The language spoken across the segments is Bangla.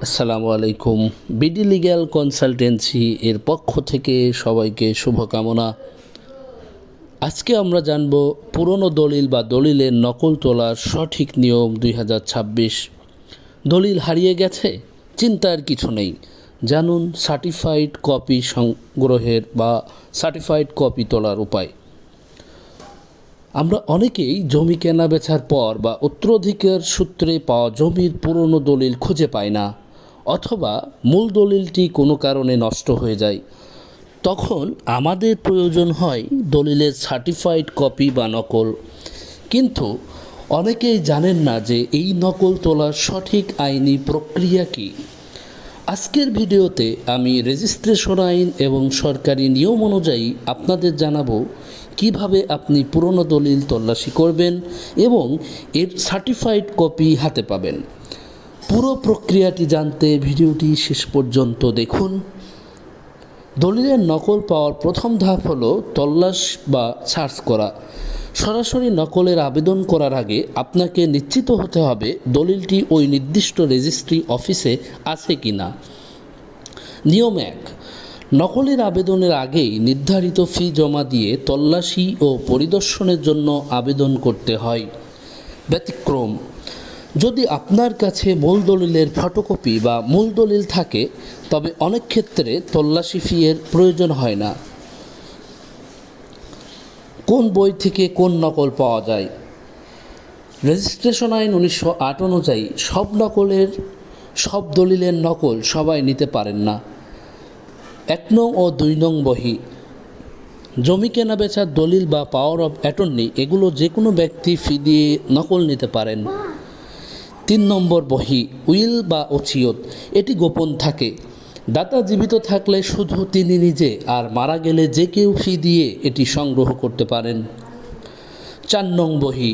আসসালামু আলাইকুম। বিডি লিগ্যাল কনসালটেন্সি এর পক্ষ থেকে সবাইকে শুভকামনা। আজকে আমরা জানব পুরনো দলিল বা দলিলের নকল তোলার সঠিক নিয়ম 2026। দলিল হারিয়ে গেছে, চিন্তার কিছু নেই। জানুন সার্টিফাইড কপি সংগ্রহের বা সার্টিফাইড কপি তোলার উপায়। আমরা অনেকেই জমি কেনা বেচার পর বা উত্তরাধিকার সূত্রে পাওয়া জমির পুরনো দলিল খুঁজে পাই না, অথবা মূল দলিলটি কোনো কারণে নষ্ট হয়ে যায়। তখন আমাদের প্রয়োজন হয় দলিলের সার্টিফাইড কপি বা নকল। কিন্তু অনেকেই জানেন না যে এই নকল তোলার সঠিক আইনি প্রক্রিয়া কী। আজকের ভিডিওতে আমি রেজিস্ট্রেশন আইন এবং সরকারি নিয়ম অনুযায়ী আপনাদের জানাবো কিভাবে আপনি পুরনো দলিল তল্লাশি করবেন এবং এর সার্টিফাইড কপি হাতে পাবেন। পুরো প্রক্রিয়াটি জানতে ভিডিওটি শেষ পর্যন্ত দেখুন। দলিলের নকল পাওয়ার প্রথম ধাপ হলো তল্লাশ বা সার্চ করা। সরাসরি নকলের আবেদন করার আগে আপনাকে নিশ্চিত হতে হবে দলিলটি ওই নির্দিষ্ট রেজিস্ট্রি অফিসে আছে কি না। নিয়ম 1, নকলের আবেদনের আগেই নির্ধারিত ফি জমা দিয়ে তল্লাশি ও পরিদর্শনের জন্য আবেদন করতে হয়। ব্যতিক্রম: যদি আপনার কাছে মূল দলিলের ফটোকপি বা মূল দলিল থাকে, তবে অনেক ক্ষেত্রে তল্লাশি ফি এর প্রয়োজন হয় না। কোন বই থেকে কোন নকল পাওয়া যায়? রেজিস্ট্রেশন আইন 1908 অনুযায়ী সব দলিলের নকল সবাই নিতে পারেন না। 1 নং ও 2 নং বহি, জমি কেনা বেচার দলিল বা পাওয়ার অফ অ্যাটর্নি, এগুলো যে কোনো ব্যক্তি ফি দিয়ে নকল নিতে পারেন। 3 নম্বর বহি, উইল বা ওসিয়ত, এটি গোপন থাকে। দাতা জীবিত থাকলে শুধু তিনি নিজে, আর মারা গেলে যে কেউ ফি দিয়ে এটি সংগ্রহ করতে পারেন। 4 নং বহি,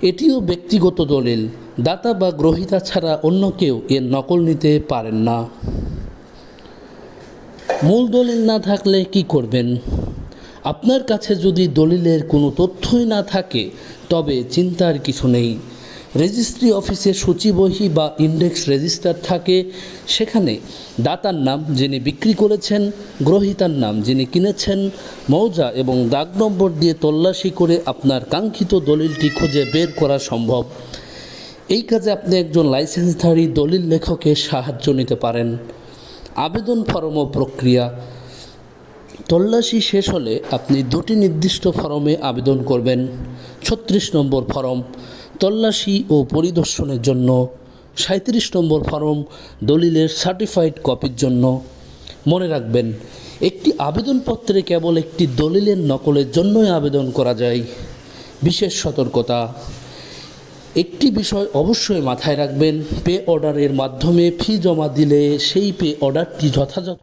এটিও ব্যক্তিগত দলিল, দাতা বা গ্রহীতা ছাড়া অন্য কেউ এর নকল নিতে পারেন না। মূল দলিল না থাকলে কি করবেন? আপনার কাছে যদি দলিলের কোনো তথ্যই না থাকে, তবে চিন্তার কিছু নেই। রেজিস্ট্রি অফিসে সূচি বহি বা ইন্ডেক্স রেজিস্টার থাকে। সেখানে দাতার নাম যিনি বিক্রি করেছেন, গ্রহীতার নাম যিনি কিনেছেন, মৌজা এবং দাগ নম্বর দিয়ে তল্লাশি করে আপনার কাঙ্ক্ষিত দলিলটি খুঁজে বের করা সম্ভব। এই কাজে আপনি একজন লাইসেন্সধারী দলিল লেখকের সাহায্য নিতে পারেন। আবেদন ফরম ও প্রক্রিয়া: তল্লাশি শেষ হলে আপনি 2টি নির্দিষ্ট ফরমে আবেদন করবেন। 36 নম্বর ফরম তল্লাশি ও পরিদর্শনের জন্য, 37 নম্বর ফরম দলিলের সার্টিফাইড কপির জন্য। মনে রাখবেন, একটি আবেদনপত্রে কেবল একটি দলিলের নকলের জন্যই আবেদন করা যায়। বিশেষ সতর্কতা: একটি বিষয় অবশ্যই মাথায় রাখবেন, পে অর্ডারের মাধ্যমে ফি জমা দিলে সেই পে অর্ডারটি যথাযথ